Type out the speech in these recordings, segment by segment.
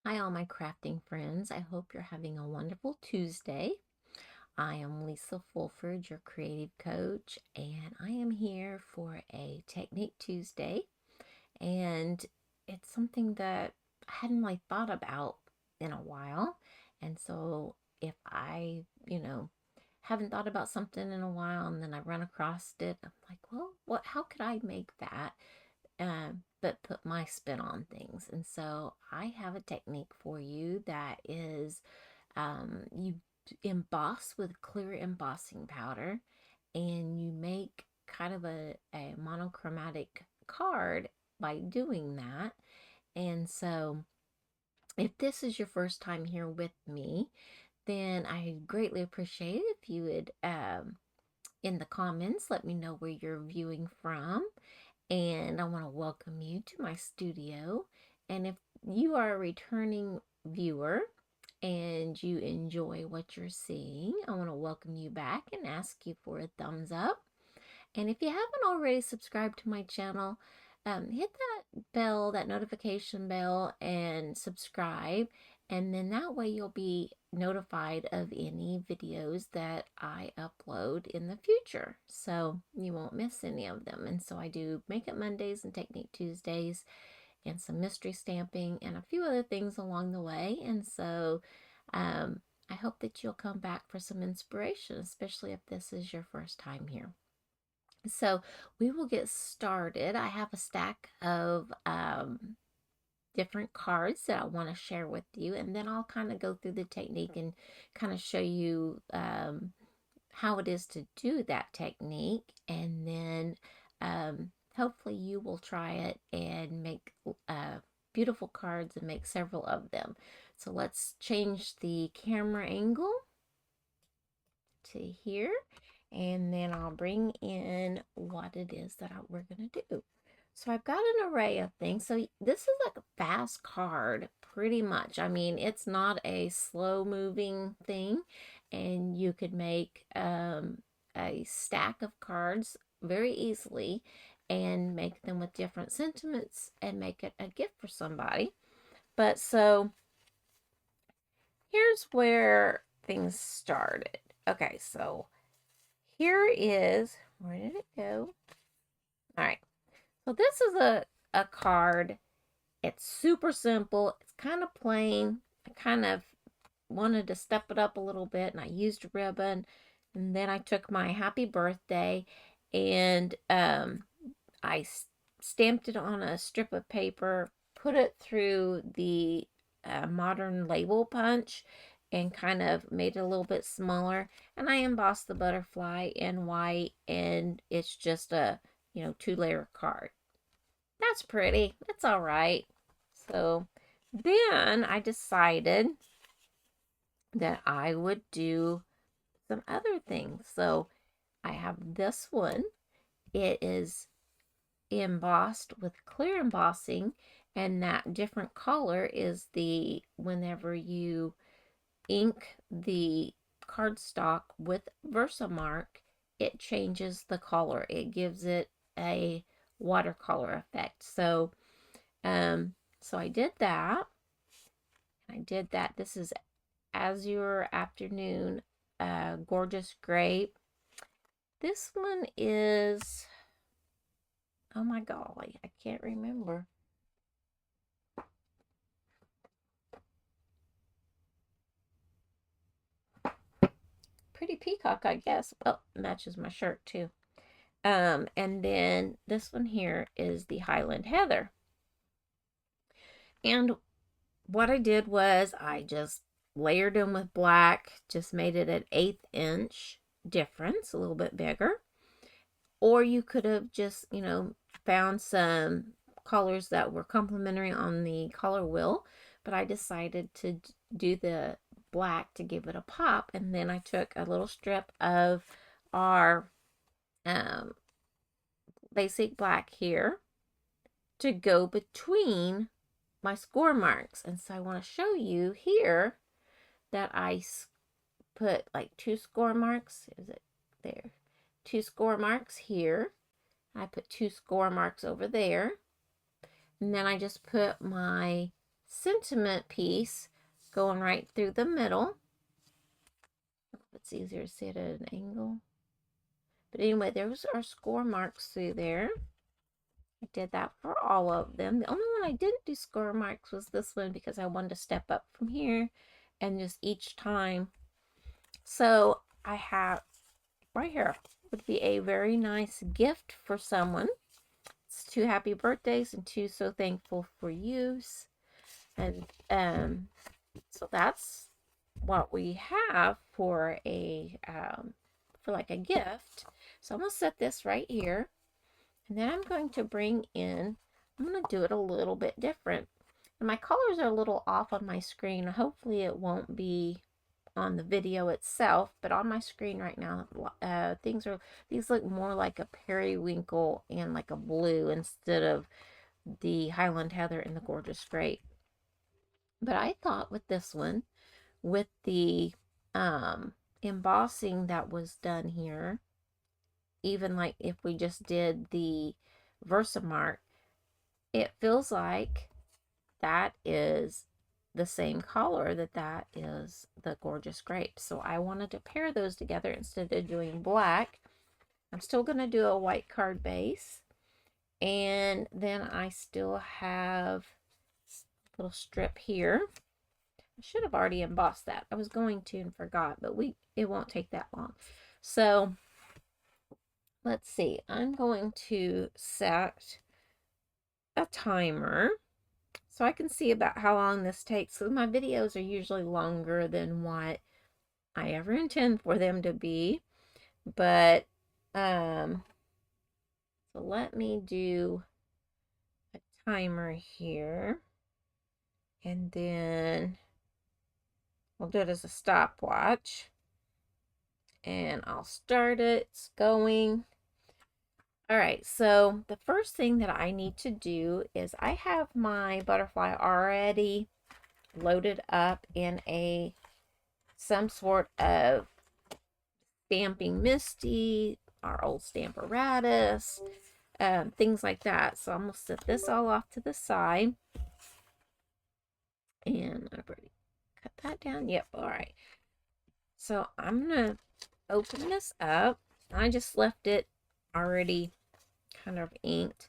Hi, all my crafting friends. I hope you're having a wonderful Tuesday. I am Lisa Fulford, your creative coach, and I am here for a Technique Tuesday. And it's something that I hadn't really thought about in a while. And so if I, haven't thought about something in a while and then I run across it, I'm like, well, how could I make that but put my spin on things? And so I have a technique for you that is you emboss with clear embossing powder and you make kind of a monochromatic card by doing that. And so if this is your first time here with me, then I greatly appreciate it if you would in the comments let me know where you're viewing from, and I want to welcome you to my studio. And if you are a returning viewer and you enjoy what you're seeing, I want to welcome you back and ask you for a thumbs up. And if you haven't already subscribed to my channel, hit that bell, that notification bell, and subscribe. And then that way you'll be notified of any videos that I upload in the future. So you won't miss any of them. And so I do Makeup Mondays and Technique Tuesdays and some mystery stamping and a few other things along the way. And so I hope that you'll come back for some inspiration, especially if this is your first time here. So we will get started. I have a stack of different cards that I want to share with you, and then I'll kind of go through the technique and kind of show you how it is to do that technique, and then hopefully you will try it and make beautiful cards and make several of them. So let's change the camera angle to here, and then I'll bring in what it is that we're going to do. So I've got an array of things. So this is like a fast card, pretty much. I mean, it's not a slow moving thing, and you could make a stack of cards very easily and make them with different sentiments and make it a gift for somebody. But so here's where things started. Okay, so here is, where did it go? All right. So this is a card. It's super simple. It's kind of plain. I kind of wanted to step it up a little bit, and I used ribbon. And then I took my happy birthday and I stamped it on a strip of paper, put it through the modern label punch, and kind of made it a little bit smaller. And I embossed the butterfly in white, and it's just a, 2-layer card. That's pretty. That's all right. So then I decided that I would do some other things. So I have this one. It is embossed with clear embossing, and that different color is the whenever you ink the cardstock with Versamark, it changes the color. It gives it a watercolor effect. So I did that. This is Azure Afternoon Gorgeous Grape. This one is, oh my golly, I can't remember. Pretty Peacock, I guess. Oh, matches my shirt too. And then this one here is the Highland Heather. And what I did was I just layered them with black, just made it an 1/8 inch difference, a little bit bigger. Or you could have just, found some colors that were complementary on the color wheel, but I decided to do the black to give it a pop. And then I took a little strip of our basic black here to go between my score marks. And so I want to show you here that I put like 2 score marks. Is it there? 2 score marks here. I put 2 score marks over there. And then I just put my sentiment piece going right through the middle. It's easier to see it at an angle. But anyway, there's our score marks through there. I did that for all of them. The only one I didn't do score marks was this one because I wanted to step up from here and just each time. So I have right here would be a very nice gift for someone. It's 2 happy birthdays and 2 so thankful for yous. And so that's what we have for a like a gift. So I'm gonna set this right here, and then I'm going to bring in, I'm gonna do it a little bit different, and my colors are a little off on my screen. Hopefully it won't be on the video itself, but on my screen right now, these look more like a periwinkle and like a blue instead of the Highland Heather and the Gorgeous Grape. But I thought with this one, with the embossing that was done here, even like if we just did the Versamark, it feels like that is the same color that is the Gorgeous Grape. So I wanted to pair those together instead of doing black. I'm still going to do a white card base, and then I still have a little strip here. I should have already embossed that. I was going to and forgot, but it won't take that long. So let's see. I'm going to set a timer so I can see about how long this takes. So my videos are usually longer than what I ever intend for them to be. But so let me do a timer here, and then we'll do it as a stopwatch, and I'll start it. It's going. All right, so the first thing that I need to do is I have my butterfly already loaded up in some sort of Stamping Misty, our old Stamparatus, things like that. So I'm going to set this all off to the side. And I've already cut that down. Yep, all right. So I'm going to open this up. I just left it already kind of inked.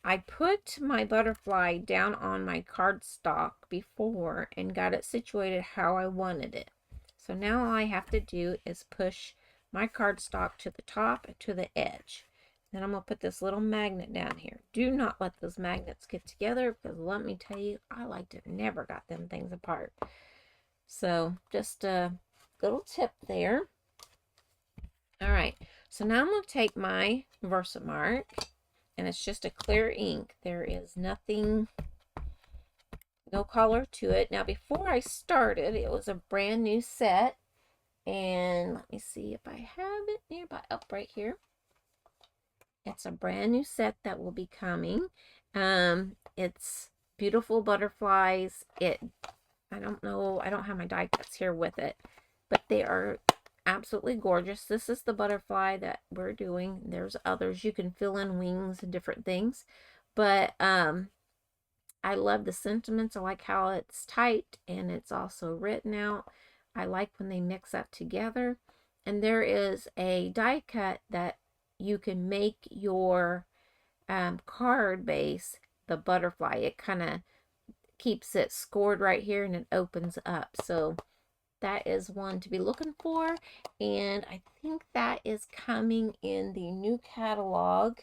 I put my butterfly down on my cardstock before and got it situated how I wanted it. So now all I have to do is push my cardstock to the top and to the edge. Then I'm going to put this little magnet down here. Do not let those magnets get together, because let me tell you, I like to never got them things apart. So just a little tip there. All right, so now I'm going to take my Versamark, and it's just a clear ink. There is nothing, no color to it. Now before I started, it was a brand new set, and let me see if I have it nearby. Up right here. It's a brand new set that will be coming. It's beautiful butterflies. I don't know, I don't have my die cuts here with it, but they are absolutely gorgeous. This is the butterfly that we're doing. There's others. You can fill in wings and different things, but I love the sentiments. I like how it's typed and it's also written out. I like when they mix up together. And there is a die cut that you can make your card base the butterfly. It kind of keeps it scored right here and it opens up. So that is one to be looking for, and I think that is coming in the new catalog.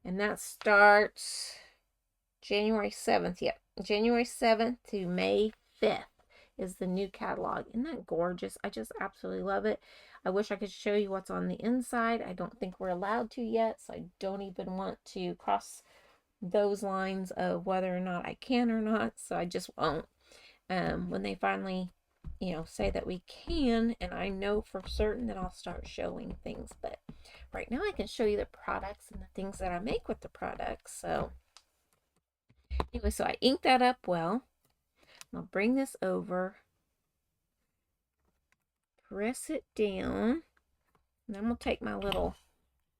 And that starts January 7th. Yep, January 7th to May 5th is the new catalog. Isn't that gorgeous? I just absolutely love it. I wish I could show you what's on the inside. I don't think we're allowed to yet, so I don't even want to cross those lines of whether or not I can or not, so I just won't. When they finally, say that we can, and I know for certain that I'll start showing things, but right now I can show you the products and the things that I make with the products. So anyway, so I inked that up well. I'll bring this over, press it down, and I'm going to take my little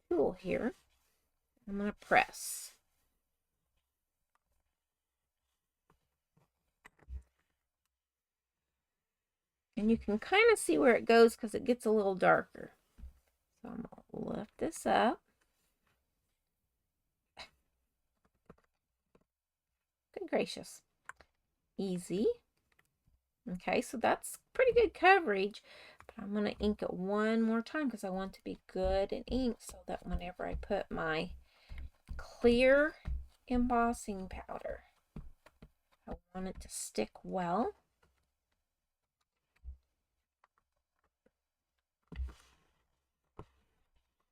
tool here. I'm going to press. And you can kind of see where it goes because it gets a little darker. So I'm going to lift this up. Good gracious. Easy. Okay, so that's pretty good coverage. But I'm going to ink it one more time because I want to be good in ink so that whenever I put my clear embossing powder, I want it to stick well.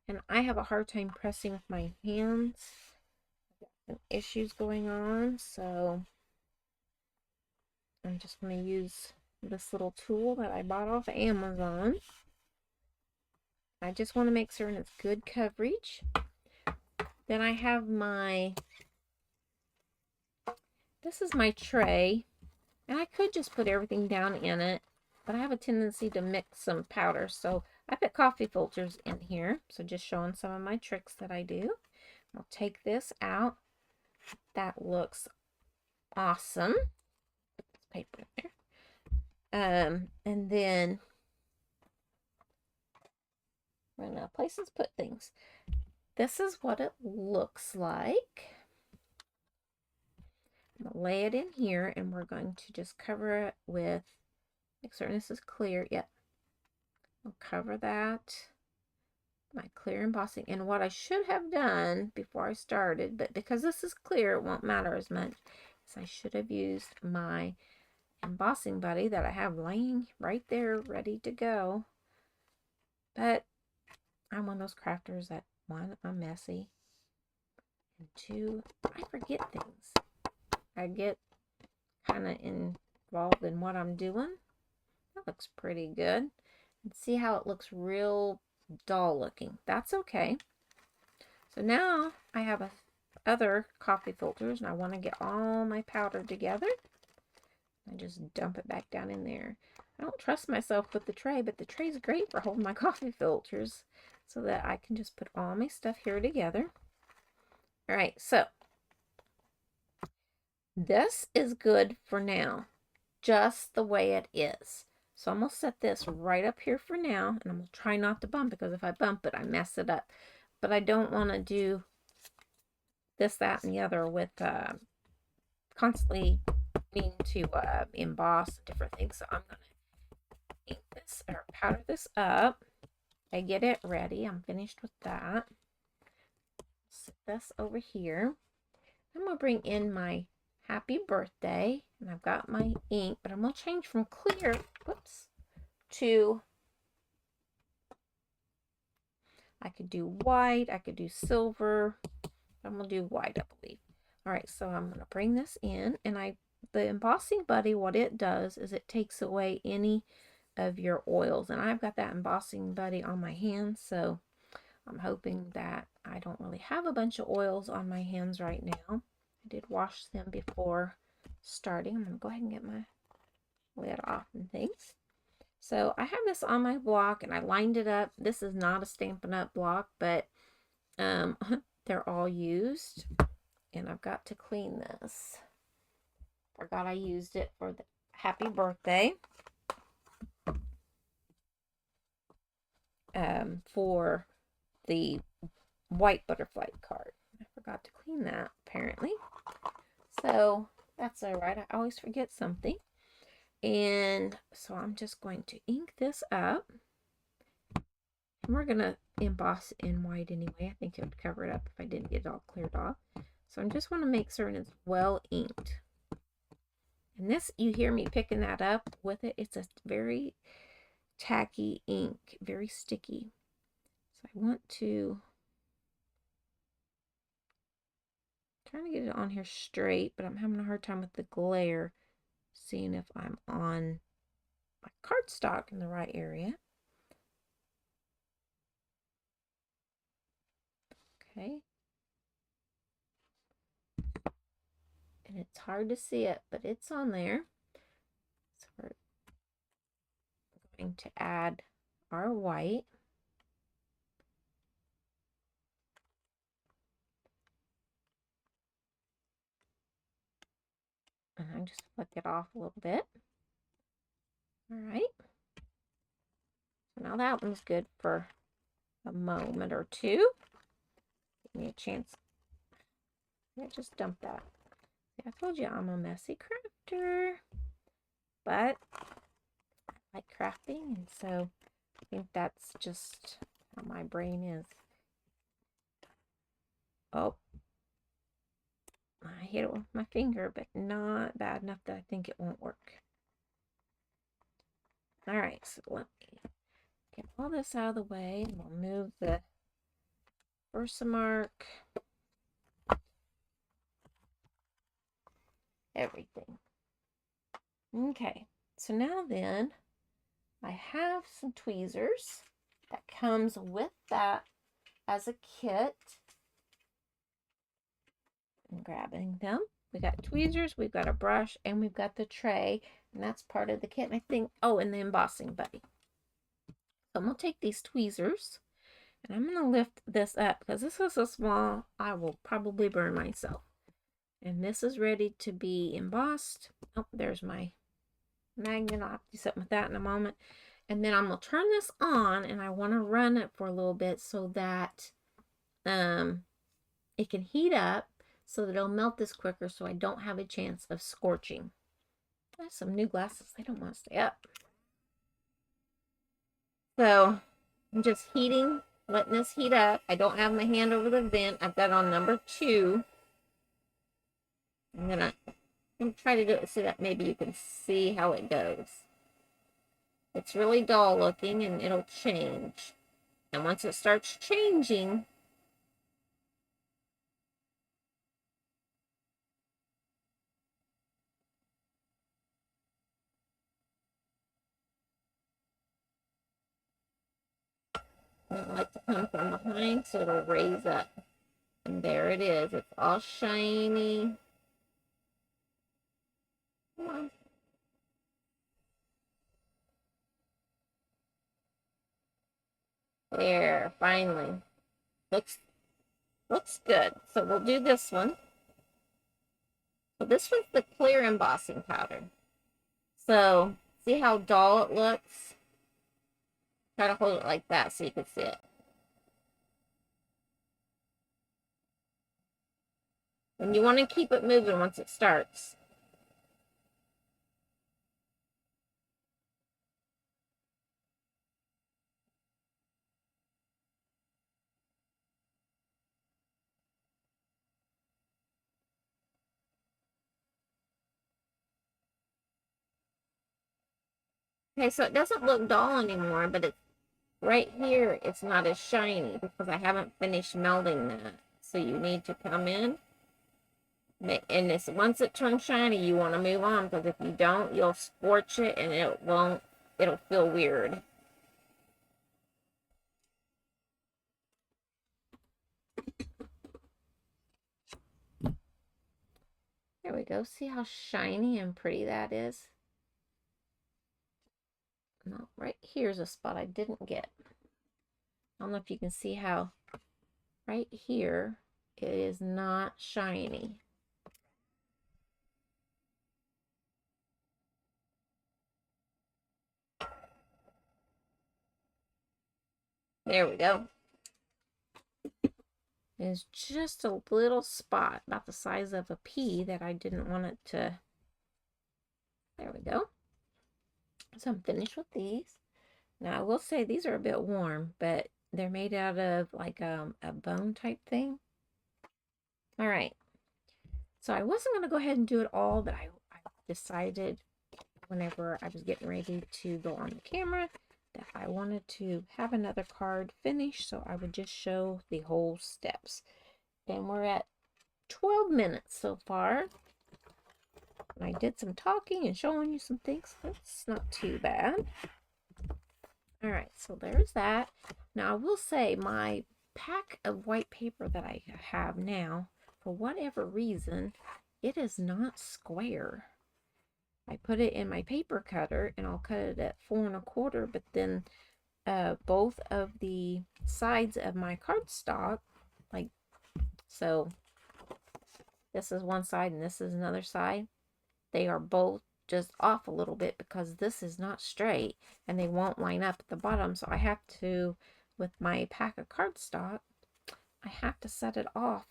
And I have a hard time pressing with my hands. I've got some issues going on, so I'm just going to use this little tool that I bought off Amazon. I just want to make certain it's good coverage. Then I have this is my tray, and I could just put everything down in it, but I have a tendency to mix some powder, so I put coffee filters in here. So just showing some of my tricks that I do. I'll take this out. That looks awesome. Put this paper in there. And then run out of places to put things. This is what it looks like. I'm going to lay it in here, and we're going to just cover it with, make certain this is clear. Yep. I'll cover that. My clear embossing. And what I should have done before I started, but because this is clear, it won't matter as much, is I should have used my embossing buddy that I have laying right there ready to go. But I'm one of those crafters that, one, I'm messy, and two, I forget things. I get kind of involved in what I'm doing. That looks pretty good. And see how it looks real dull looking. That's okay. So now I have other coffee filters, and I want to get all my powder together. I just dump it back down in there. I don't trust myself with the tray, but the tray's great for holding my coffee filters so that I can just put all my stuff here together. All right, so this is good for now, just the way it is. So I'm going to set this right up here for now, and I'm going to try not to bump it, because if I bump it, I mess it up. But I don't want to do this, that, and the other with constantly needing to emboss different things. So I'm going to ink this or powder this up. I get it ready. I'm finished with that. Set this over here. I'm going to bring in my happy birthday, and I've got my ink, but I'm going to change from clear, whoops, to, I could do white, I could do silver. I'm going to do white, I believe. All right, so I'm going to bring this in, and the embossing buddy, what it does is it takes away any of your oils, and I've got that embossing buddy on my hands, so I'm hoping that I don't really have a bunch of oils on my hands right now. I did wash them before starting. I'm going to go ahead and get my lid off and things. So I have this on my block, and I lined it up. This is not a Stampin' Up! Block, but they're all used, and I've got to clean this. Forgot I used it for the happy birthday. For the white butterfly card. I forgot to clean that, apparently. So that's all right. I always forget something. And so I'm just going to ink this up. And we're going to emboss in white anyway. I think it would cover it up if I didn't get it all cleared off. So I just want to make certain it's well inked. And this, you hear me picking that up with it. It's a very tacky ink, very sticky. So I want to trying to get it on here straight, but I'm having a hard time with the glare, seeing if I'm on my cardstock in the right area. Okay. And it's hard to see it, but it's on there. So we're going to add our white. And I just flick it off a little bit. All right. So now that one's good for a moment or two. Give me a chance. Yeah, just dump that. See, I told you I'm a messy crafter, but I like crafting, and so I think that's just how my brain is. Oh, I hit it with my finger, but not bad enough that I think it won't work. All right, so let me get all this out of the way, and we'll move the Versamark, everything. Okay, so now then, I have some tweezers that comes with that as a kit. I'm grabbing them. We got tweezers, we've got a brush, and we've got the tray, and that's part of the kit. And I think, oh, and the embossing buddy. So I'm going to take these tweezers, and I'm going to lift this up, because this is so small, I will probably burn myself. And this is ready to be embossed. Oh, there's my magnet. I'll have to do something with that in a moment. And then I'm going to turn this on, and I want to run it for a little bit so that it can heat up, so that it'll melt this quicker, so I don't have a chance of scorching. I have some new glasses. They don't want to stay up. So I'm just heating, letting this heat up. I don't have my hand over the vent. I've got on number 2. I'm gonna try to do it so that maybe you can see how it goes. It's really dull looking, and it'll change. And once it starts changing, I don't like to come from behind, so it'll raise up. And there it is. It's all shiny. Come on. There, finally. Looks good. So we'll do this one. So this one's the clear embossing powder. So see how dull it looks? Try to hold it like that so you can see it. And you want to keep it moving once it starts. Okay, so it doesn't look dull anymore, but it's right here, it's not as shiny because I haven't finished melting that. So you need to come in. And this, once it turns shiny, you want to move on, because if you don't, you'll scorch it and it'll feel weird. There we go. See how shiny and pretty that is? No, right here's a spot I didn't get. I don't know if you can see how right here it is not shiny. There we go. There's just a little spot about the size of a pea that I didn't want it to. There we go. So I'm finished with these. Now I will say these are a bit warm, but they're made out of like a bone type thing. All right. So I wasn't going to go ahead and do it all, but I decided whenever I was getting ready to go on the camera that I wanted to have another card finished, so I would just show the whole steps. And we're at 12 minutes so far. And I did some talking and showing you some things. That's not too bad. All right, so there's that. Now I will say my pack of white paper that I have now, for whatever reason, it is not square. I put it in my paper cutter and I'll cut it at 4 1/4, but then both of the sides of my cardstock, like so, this is one side and this is another side. they are both just off a little bit because this is not straight and they won't line up at the bottom. So I have to, with my pack of cardstock, I have to set it off,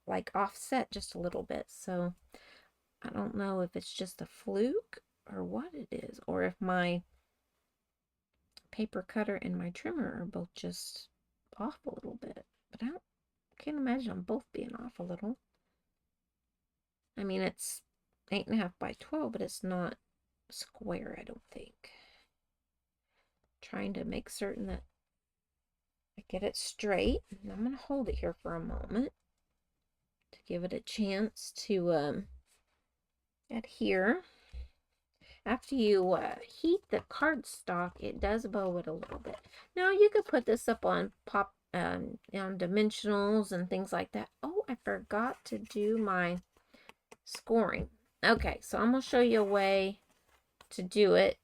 like offset just a little bit. So I don't know if it's just a fluke or what it is, or if my paper cutter and my trimmer are both just off a little bit. But can't imagine them both being off a little. I mean, it's 8.5 by 12, but it's not square, I don't think. Trying to make certain that I get it straight. And I'm going to hold it here for a moment to give it a chance to adhere. After you heat the cardstock, it does bow it a little bit. Now you could put this up on on dimensionals and things like that. Oh, I forgot to do my scoring. Okay, so I'm going to show you a way to do it,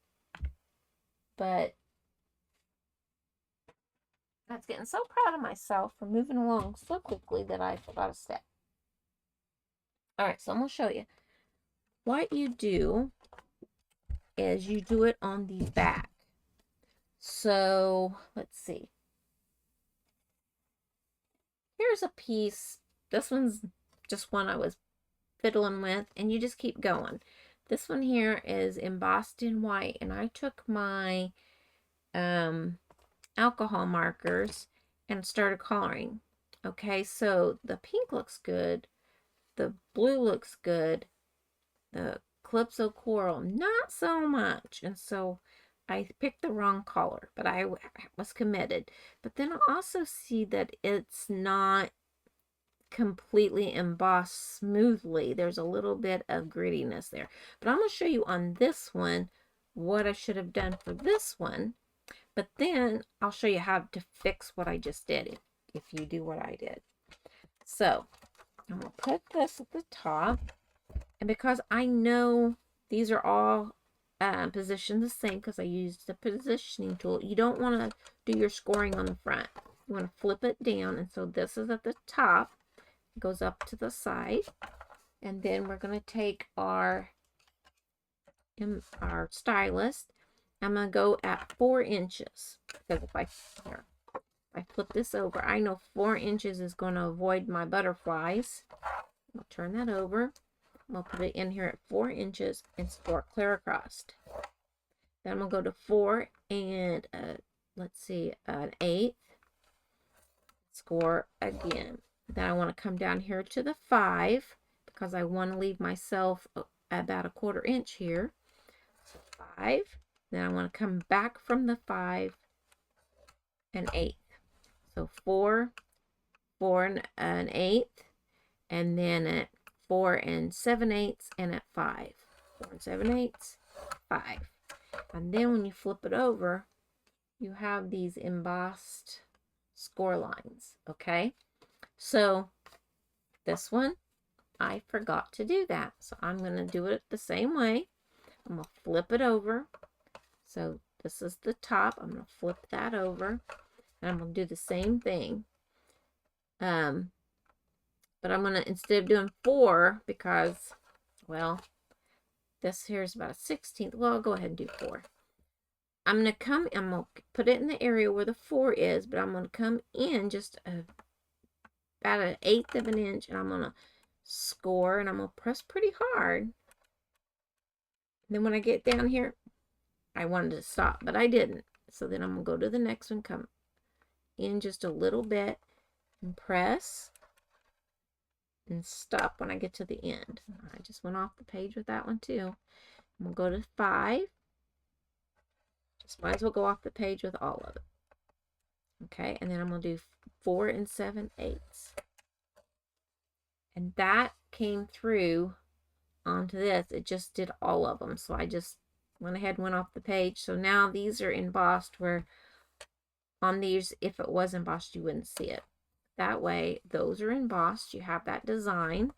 but I was getting so proud of myself for moving along so quickly that I forgot a step. All right, so I'm going to show you. What you do is you do it on the back. So let's see. Here's a piece. This one's just one I was fiddling with, and you just keep going. This one here is embossed in white, and I took my alcohol markers and started coloring. Okay, so the pink looks good, the blue looks good, the Calypso Coral not so much, and so I picked the wrong color, but I was committed. But then I also see that it's not completely embossed smoothly. There's a little bit of grittiness there, but I'm going to show you on this one what I should have done for this one, but then I'll show you how to fix what I just did if you do what I did. So I'm going to put this at the top, and because I know these are all positioned the same because I used the positioning tool, you don't want to do your scoring on the front. You want to flip it down, and so this is at the top. It goes up to the side, and then we're going to take our stylus. I'm going to go at 4 inches, because if I flip this over, I know 4 inches is going to avoid my butterflies. I'll turn that over. I'll put it in here at 4 inches and score clear across. Then I'm going to go to 4 and let's see, an 1/8. Score again. Then I want to come down here to the 5 because I want to leave myself about a 1/4 inch here. So 5. Then I want to come back from the 5 and 1/8. So 4, 4 and an 1/8, and then at 4 and 7/8, and at 5. 4 and 7/8, 5. And then when you flip it over, you have these embossed score lines, okay? So this one, I forgot to do that. So I'm going to do it the same way. I'm going to flip it over. So this is the top. I'm going to flip that over. And I'm going to do the same thing. But I'm going to, instead of doing 4, because, well, this here is about a 1/16. Well, I'll go ahead and do 4. I'm going to put it in the area where the 4 is, but I'm going to come in just about an 1/8 of an inch, and I'm going to score, and I'm going to press pretty hard. And then when I get down here, I wanted to stop, but I didn't. So then I'm going to go to the next one, come in just a little bit, and press, and stop when I get to the end. I just went off the page with that one too. I'm going to go to 5. Just might as well go off the page with all of it. Okay, and then I'm going to do 4 and 7/8. And that came through onto this. It just did all of them. So I just went ahead and went off the page. So now these are embossed, where on these, if it was embossed, you wouldn't see it. That way, those are embossed. You have that design.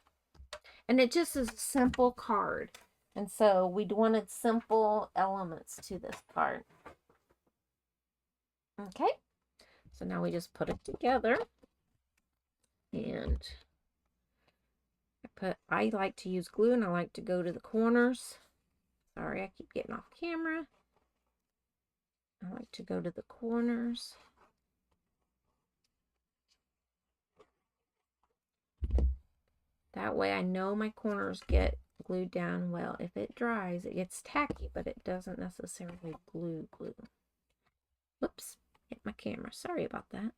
And it just is a simple card. And so we wanted simple elements to this card. Okay. So now we just put it together. And I I like to use glue, and I like to go to the corners. Sorry, I keep getting off camera. I like to go to the corners. That way I know my corners get glued down well. If it dries, it gets tacky, but it doesn't necessarily glue. Whoops, hit my camera. Sorry about that.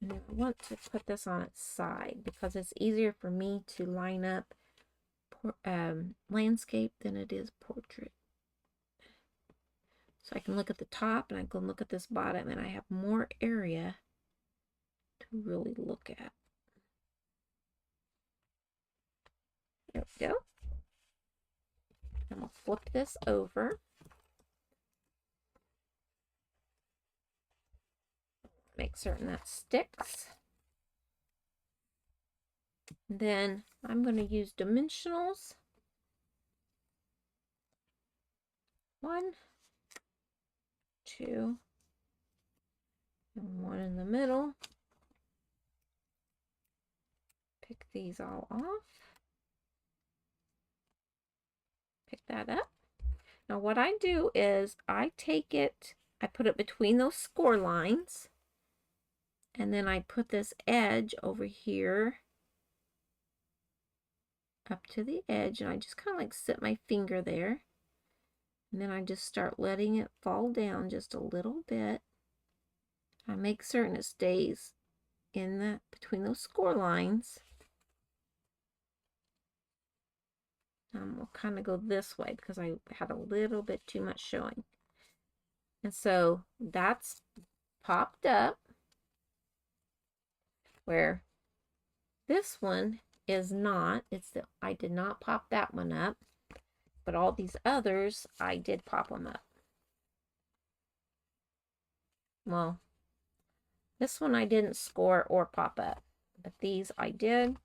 And I want to put this on its side because it's easier for me to line up landscape than it is portrait. So I can look at the top and I can look at this bottom, and I have more area to really look at. There we go. And we'll flip this over. Make certain that sticks. Then I'm going to use dimensionals. 1, 2, and 1 in the middle. Pick these all off. Pick that up. Now what I do is I take it, I put it between those score lines, and then I put this edge over here up to the edge, and I just kind of like sit my finger there, and then I just start letting it fall down just a little bit. I make certain it stays in the between those score lines. We'll kind of go this way because I had a little bit too much showing. And so that's popped up, where this one is not. I did not pop that one up, but all these others, I did pop them up. Well, this one I didn't score or pop up, but these I did.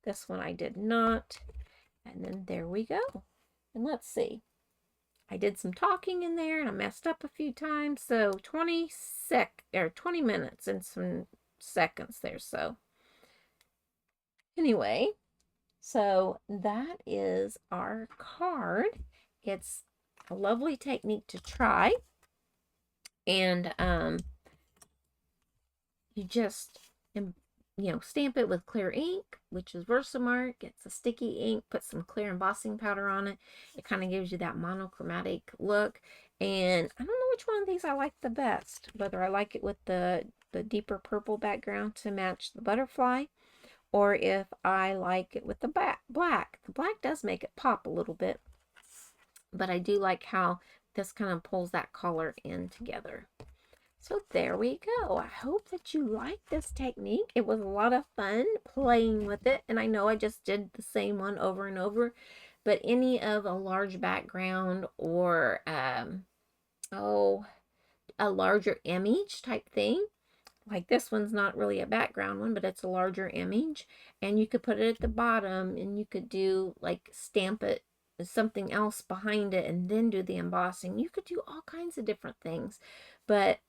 This one I did not. And then there we go. And let's see. I did some talking in there and I messed up a few times. So 20 minutes and some seconds there. So anyway, so that is our card. It's a lovely technique to try. And you just stamp it with clear ink, which is Versamark. It's a sticky ink. Put some clear embossing powder on it. It kind of gives you that monochromatic look. And I don't know which one of these I like the best. Whether I like it with the deeper purple background to match the butterfly, or if I like it with the black. The black does make it pop a little bit, but I do like how this kind of pulls that color in together. So there we go. I hope that you like this technique. It was a lot of fun playing with it. And I know I just did the same one over and over, but any of a large background or, a larger image type thing, like this one's not really a background one, but it's a larger image, and you could put it at the bottom, and you could do like stamp it something else behind it and then do the embossing. You could do all kinds of different things, but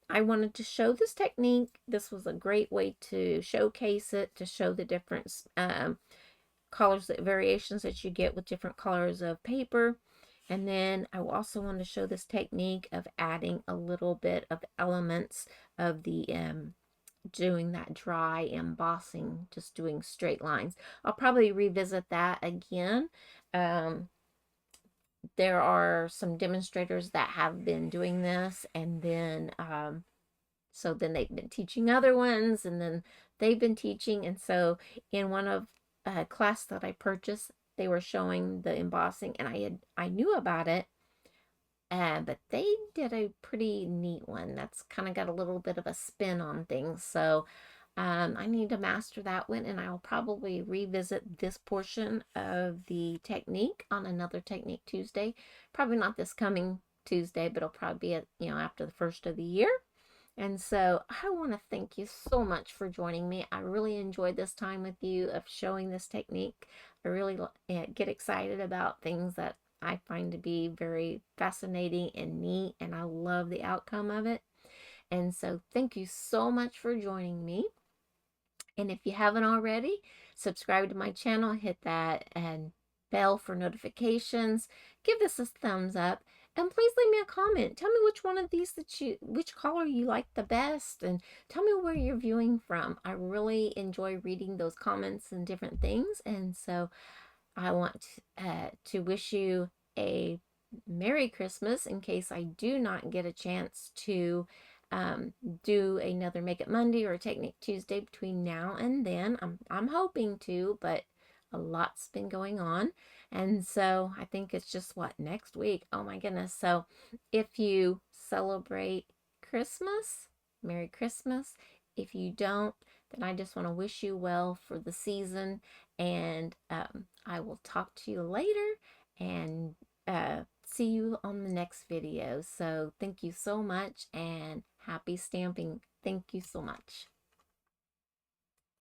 I wanted to show this technique. This was a great way to showcase it, to show the different colors, variations that you get with different colors of paper. And then I also want to show this technique of adding a little bit of elements of the doing that dry embossing, just doing straight lines. I'll probably revisit that again. There are some demonstrators that have been doing this, and then so then they've been teaching other ones, and then they've been teaching. And so in one of a class that I purchased, they were showing the embossing, and I knew about it, but they did a pretty neat one that's kind of got a little bit of a spin on things. So I need to master that one, and I'll probably revisit this portion of the technique on another Technique Tuesday. Probably not this coming Tuesday, but it'll probably be after the first of the year. And so I want to thank you so much for joining me. I really enjoyed this time with you of showing this technique. I really get excited about things that I find to be very fascinating and neat, and I love the outcome of it. And so thank you so much for joining me. And if you haven't already, subscribe to my channel, hit that and bell for notifications, give this a thumbs up, and please leave me a comment. Tell me which one of these which color you like the best, and tell me where you're viewing from. I really enjoy reading those comments and different things, and so I want to wish you a Merry Christmas in case I do not get a chance to do another Make It Monday or Technique Tuesday between now and then. I'm hoping to, but a lot's been going on. And so I think it's just next week? Oh my goodness. So if you celebrate Christmas, Merry Christmas. If you don't, then I just want to wish you well for the season. And I will talk to you later and see you on the next video. So thank you so much and happy stamping. Thank you so much.